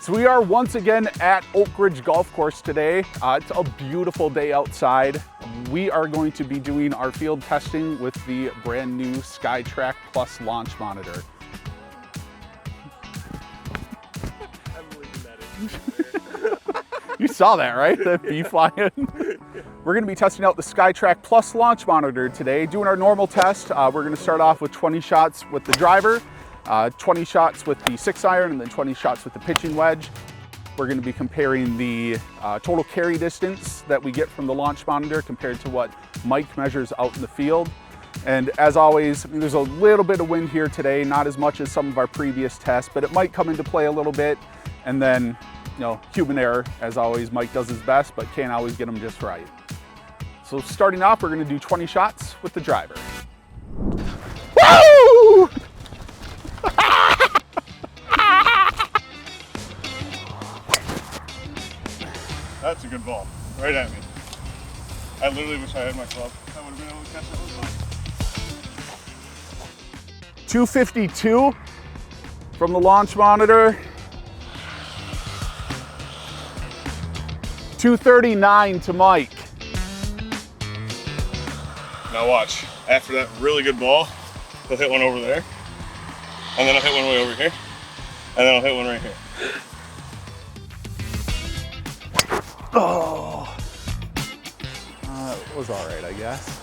So we are once again at Oak Ridge Golf Course today. It's a beautiful day outside. We are going to be doing our field testing with the brand new SkyTrak Plus launch monitor. You saw that, right? The bee flying. We're going to be testing out the SkyTrak Plus launch monitor today, doing our normal test. We're going to start off with 20 shots with the driver, 20 shots with the 6-iron, and then 20 shots with the pitching wedge. We're going to be comparing the total carry distance that we get from the launch monitor compared to what Mike measures out in the field. And as always, there's a little bit of wind here today, not as much as some of our previous tests, but it might come into play a little bit. And then, you know, human error. As always, Mike does his best, but can't always get them just right. So starting off, we're going to do 20 shots with the driver. Woo! That's a good ball, right at me. I literally wish I had my club. I would have been able to catch that one. 252 from the launch monitor. 239 to Mike. Now watch, after that really good ball, he'll hit one over there, and then I'll hit one way over here, and then I'll hit one right here. Oh, it was all right, I guess.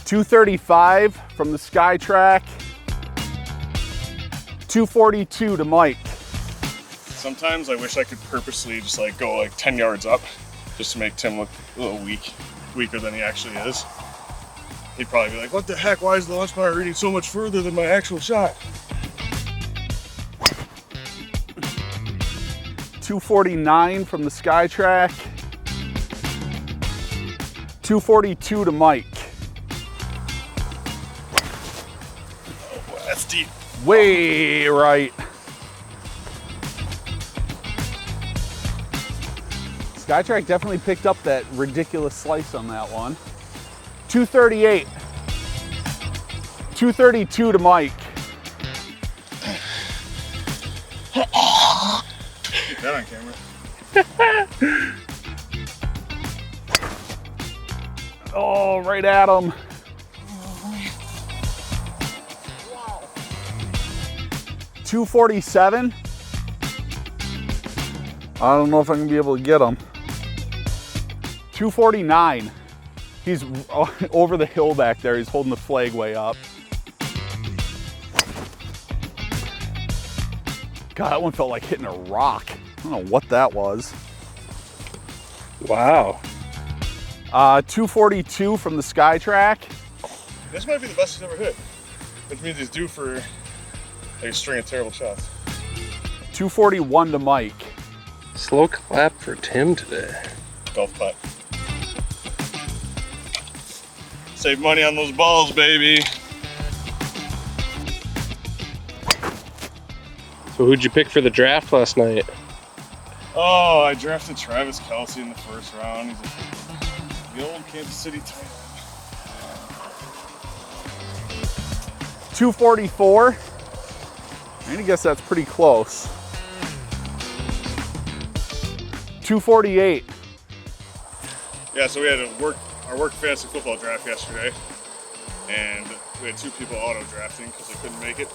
235 from the SkyTrak. 242 to Mike. Sometimes I wish I could purposely just like go like 10 yards up, just to make Tim look a little weaker than he actually is. He'd probably be like, what the heck, why is the launch monitor reading so much further than my actual shot? 249 from the SkyTrak. 242 to Mike. Oh boy, that's deep. Way right. SkyTrak definitely picked up that ridiculous slice on that one. 238. 232 to Mike. Get that on camera. Oh, right at him. 247. I don't know if I'm gonna be able to get him. 249. He's over the hill back there. He's holding the flag way up. God, that one felt like hitting a rock. I don't know what that was. Wow. 242 from the SkyTrak. This might be the best he's ever hit, which means he's due for like a string of terrible shots. 241 to Mike. Slow clap for Tim today. Golf putt. Save money on those balls, baby. So who'd you pick for the draft last night? Oh, I drafted Travis Kelce in the first round. He's the old Kansas City tight end. 244. I'm gonna guess that's pretty close. 248. Yeah, so we had our work fantasy football draft yesterday, and we had two people auto drafting because they couldn't make it.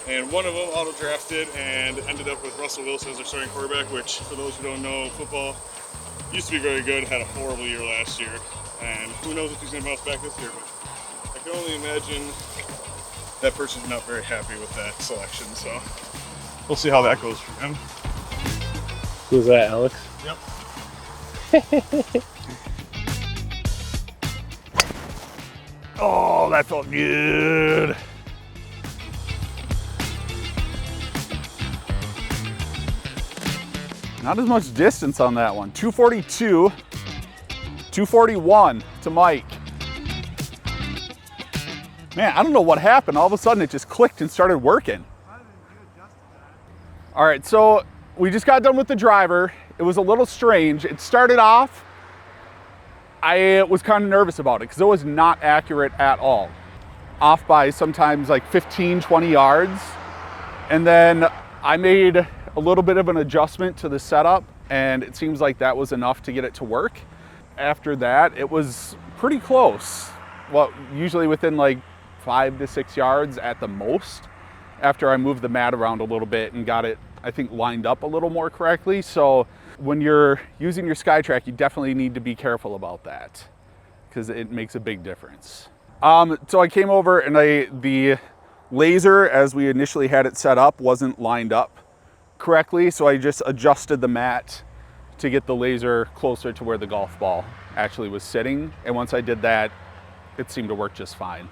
And one of them auto drafted and ended up with Russell Wilson as their starting quarterback, which, for those who don't know, football used to be very good, had a horrible year last year, and who knows if he's going to bounce back this year, but I can only imagine that person's not very happy with that selection, so we'll see how that goes for him. Who's that, Alex? Yep. Oh, that felt good. Not as much distance on that one. 242, 241 to Mike. Man, I don't know what happened. All of a sudden it just clicked and started working. All right, so we just got done with the driver. It was a little strange. It started off, I was kind of nervous about it because it was not accurate at all. off by sometimes like 15, 20 yards. And then I made a little bit of an adjustment to the setup, and it seems like that was enough to get it to work. After that, it was pretty close. Well, usually within like 5 to 6 yards at the most, after I moved the mat around a little bit and got it, I think, lined up a little more correctly. So when you're using your SkyTrak, you definitely need to be careful about that because it makes a big difference. So I came over and the laser, as we initially had it set up, wasn't lined up correctly. So I just adjusted the mat to get the laser closer to where the golf ball actually was sitting. And once I did that, it seemed to work just fine.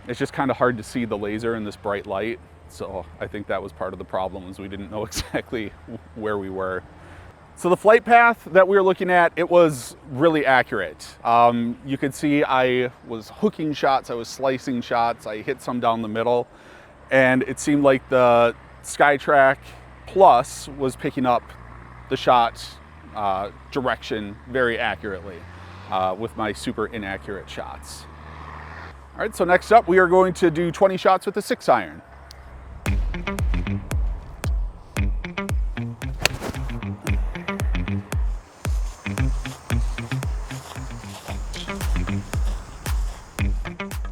It's just kind of hard to see the laser in this bright light. So I think that was part of the problem, is we didn't know exactly where we were. So the flight path that we were looking at, it was really accurate. You could see I was hooking shots, I was slicing shots, I hit some down the middle, and it seemed like the SkyTrak Plus was picking up the shot direction very accurately with my super inaccurate shots. All right, so next up we are going to do 20 shots with a 6-iron.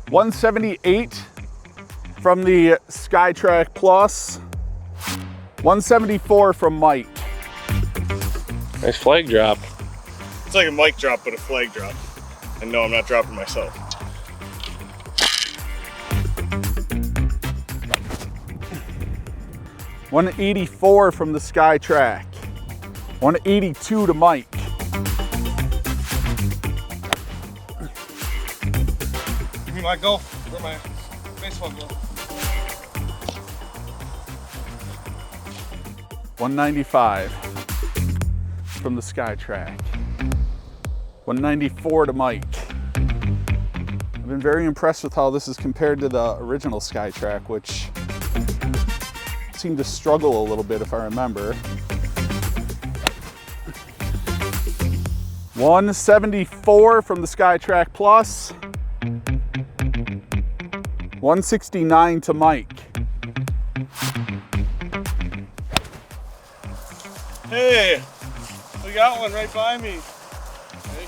.178 from the SkyTrak Plus, 174 from Mike. Nice flag drop. It's like a mic drop, but a flag drop. And no, I'm not dropping myself. .184 from the SkyTrak, 182 to Mike. Give me my golf, or my baseball glove. 195 from the SkyTrak, 194 to Mike. I've been very impressed with how this is compared to the original SkyTrak, which seemed to struggle a little bit, if I remember. 174 from the SkyTrak Plus, 169 to Mike. Hey, we got one right by me. Hey.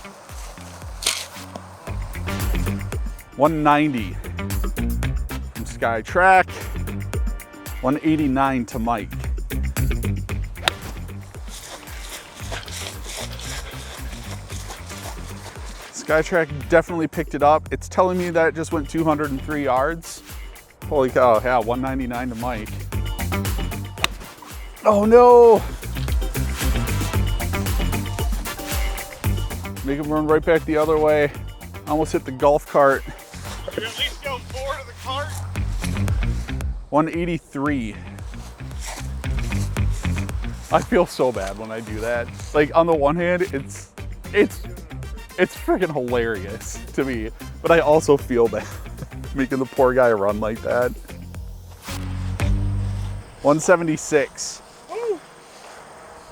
190 from SkyTrak, 189 to Mike. SkyTrak definitely picked it up. It's telling me that it just went 203 yards. Holy cow, yeah, 199 to Mike. Oh no! Make him run right back the other way. Almost hit the golf cart. You at least go 4 to the cart. 183. I feel so bad when I do that. Like, on the one hand, it's freaking hilarious to me, but I also feel bad making the poor guy run like that. 176. Woo.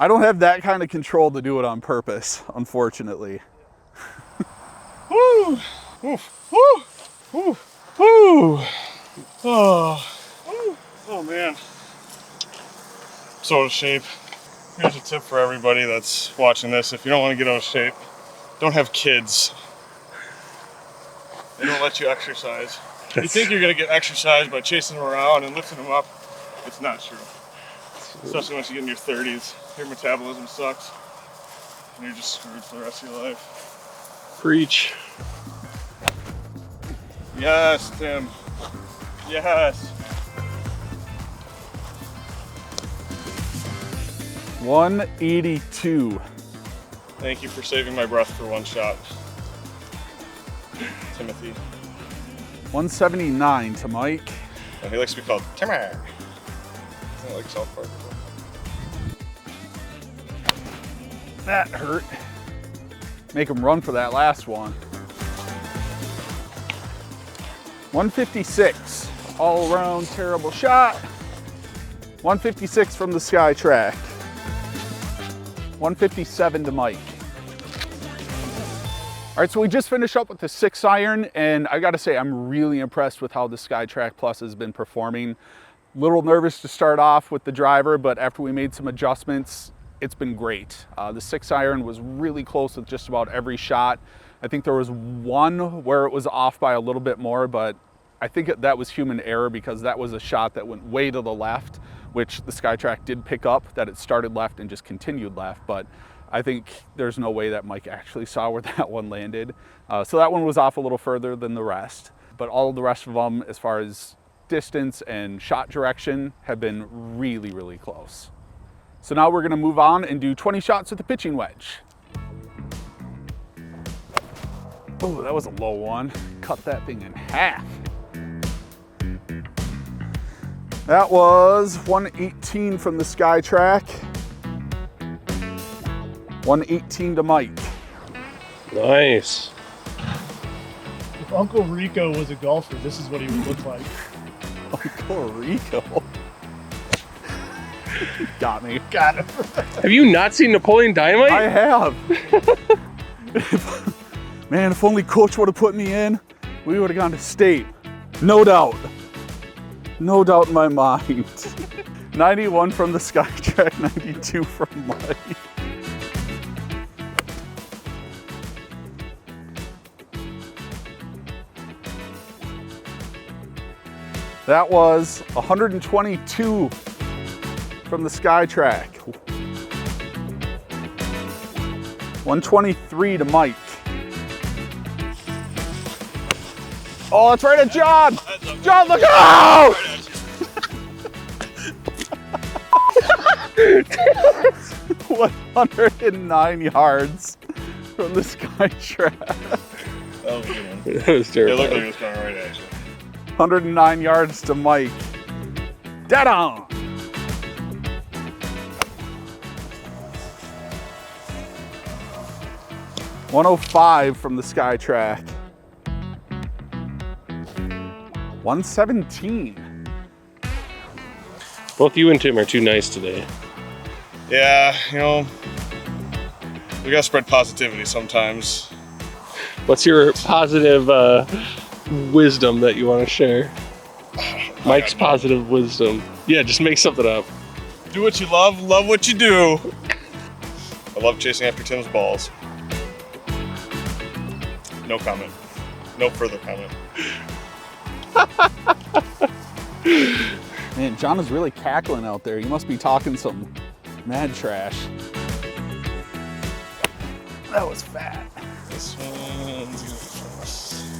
I don't have that kind of control to do it on purpose, unfortunately. Woo! Woo! Woo! Woo! Woo! Oh. Woo. Oh man. So out of shape. Here's a tip for everybody that's watching this. If you don't want to get out of shape, don't have kids. They don't let you exercise. You think you're gonna get exercise by chasing them around and lifting them up. It's not true. Especially once you get in your 30s. Your metabolism sucks. And you're just screwed for the rest of your life. Preach. Yes, Tim. Yes. 182. Thank you for saving my breath for one shot, Timothy. 179 to Mike. And he likes to be called Timmy. Isn't it like South Park? That hurt. Make him run for that last one. 156. All around terrible shot. 156 from the SkyTrak. 157 to Mike. All right, so we just finished up with the 6-iron, and I gotta say, I'm really impressed with how the SkyTrak Plus has been performing. Little nervous to start off with the driver, but after we made some adjustments, it's been great. The 6-iron was really close with just about every shot. I think there was one where it was off by a little bit more, but I think that was human error because that was a shot that went way to the left, which the SkyTrak did pick up, that it started left and just continued left. But I think there's no way that Mike actually saw where that one landed. So that one was off a little further than the rest. But all of the rest of them, as far as distance and shot direction, have been really, really close. So now we're gonna move on and do 20 shots with the pitching wedge. Oh, that was a low one. Cut that thing in half. That was 118 from the SkyTrak. 118 to Mike. Nice. If Uncle Rico was a golfer, this is what he would look like. Uncle Rico. Got me. Got him. Have you not seen Napoleon Dynamite? I have. Man, if only Coach would have put me in, we would have gone to state. No doubt. No doubt in my mind. 91 from the SkyTrak, 92 from Mike. That was 122 from the SkyTrak. 123 to Mike. Oh, it's right at John! John, look out! 109 yards from the SkyTrak. That was a good one. That was It terrible. looked like it was coming right at you. 109 yards to Mike. Dead on! $105 from the SkyTrak. 117. Both you and Tim are too nice today. Yeah, you know, we gotta spread positivity sometimes. What's your positive wisdom that you want to share? Mike's positive wisdom. Yeah, just make something up. Do what you love what you do. I love chasing after Tim's balls. No comment. No further comment. Man, John is really cackling out there. You must be talking some mad trash. That was fat. This one's good for us.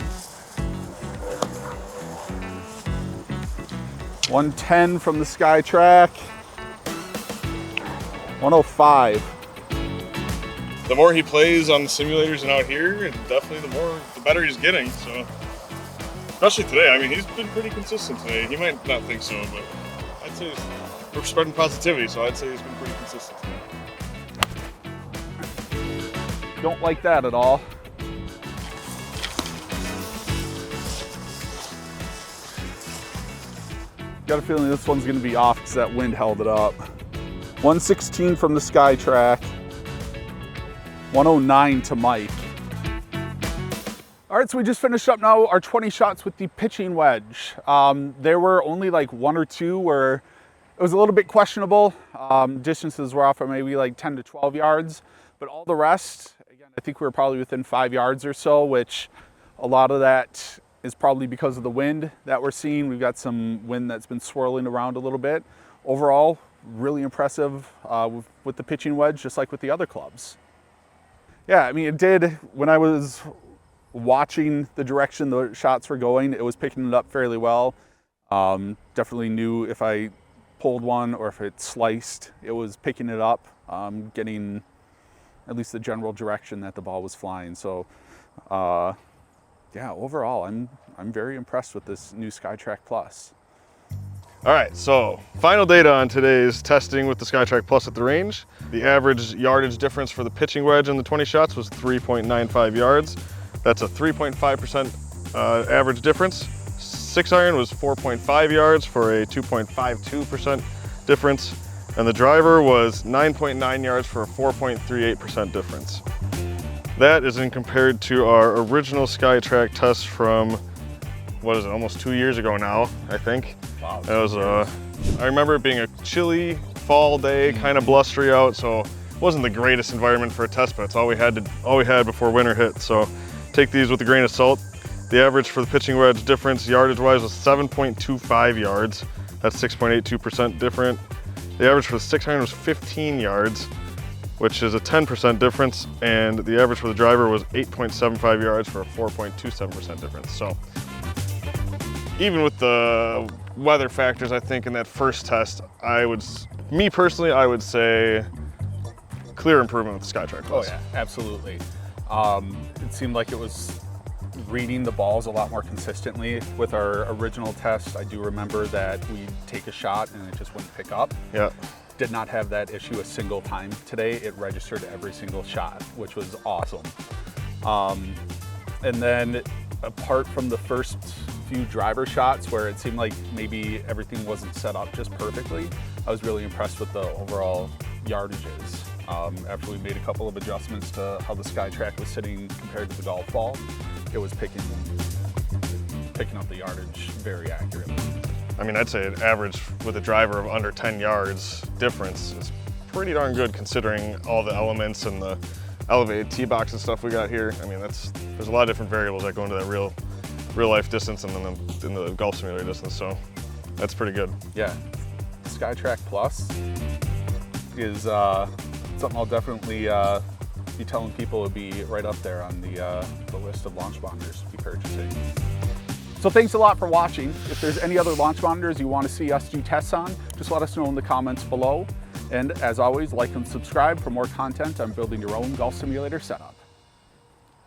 110 from the SkyTrak. 105. The more he plays on the simulators and out here, and definitely the better he's getting. So, especially today. I mean, he's been pretty consistent today. He might not think so, but I'd say we're spreading positivity. So I'd say he's been pretty consistent today. Don't like that at all. Got a feeling this one's gonna be off because that wind held it up. 116 from the SkyTrak. 109 to Mike. All right, so we just finished up now our 20 shots with the pitching wedge. There were only like one or two where it was a little bit questionable. Distances were off by maybe like 10 to 12 yards, but all the rest, again, I think we were probably within 5 yards or so, which a lot of that is probably because of the wind that we're seeing. We've got some wind that's been swirling around a little bit. Overall, really impressive with the pitching wedge, just like with the other clubs. Yeah, I mean, it did, when I was watching the direction the shots were going, it was picking it up fairly well. Definitely knew if I pulled one or if it sliced, it was picking it up, getting at least the general direction that the ball was flying. So, yeah, overall, I'm very impressed with this new SkyTrak Plus. All right, so final data on today's testing with the SkyTrak Plus at the range. The average yardage difference for the pitching wedge in the 20 shots was 3.95 yards. That's a 3.5% average difference. 6-iron was 4.5 yards for a 2.52% difference. And the driver was 9.9 yards for a 4.38% difference. That is in compared to our original SkyTrak test from, what is it, almost 2 years ago now, I think. Wow. It was, I remember it being a chilly fall day, kind of blustery out, so it wasn't the greatest environment for a test, but it's all we had before winter hit. So take these with a grain of salt. The average for the pitching wedge difference yardage-wise was 7.25 yards. That's 6.82% different. The average for the 600 was 15 yards, which is a 10% difference, and the average for the driver was 8.75 yards for a 4.27% difference. So even with the weather factors, I think in that first test, me personally, I would say clear improvement with the SkyTrak Plus. Oh yeah, absolutely. It seemed like it was reading the balls a lot more consistently. With our original test, I do remember that we'd take a shot and it just wouldn't pick up. Yeah. Did not have that issue a single time today. It registered every single shot, which was awesome. And then apart from the first few driver shots where it seemed like maybe everything wasn't set up just perfectly, I was really impressed with the overall yardages. After we made a couple of adjustments to how the SkyTrak was sitting compared to the golf ball, it was picking up the yardage very accurately. I mean, I'd say an average with a driver of under 10 yards difference is pretty darn good considering all the elements and the elevated tee box and stuff we got here. I mean, there's a lot of different variables that go into that real life distance and then in the golf simulator distance, so that's pretty good. Yeah, SkyTrak Plus is something I'll definitely be telling people to be right up there on the list of launch monitors to be purchasing. So thanks a lot for watching. If there's any other launch monitors you want to see us do tests on, just let us know in the comments below. And as always, like and subscribe for more content on building your own golf simulator setup.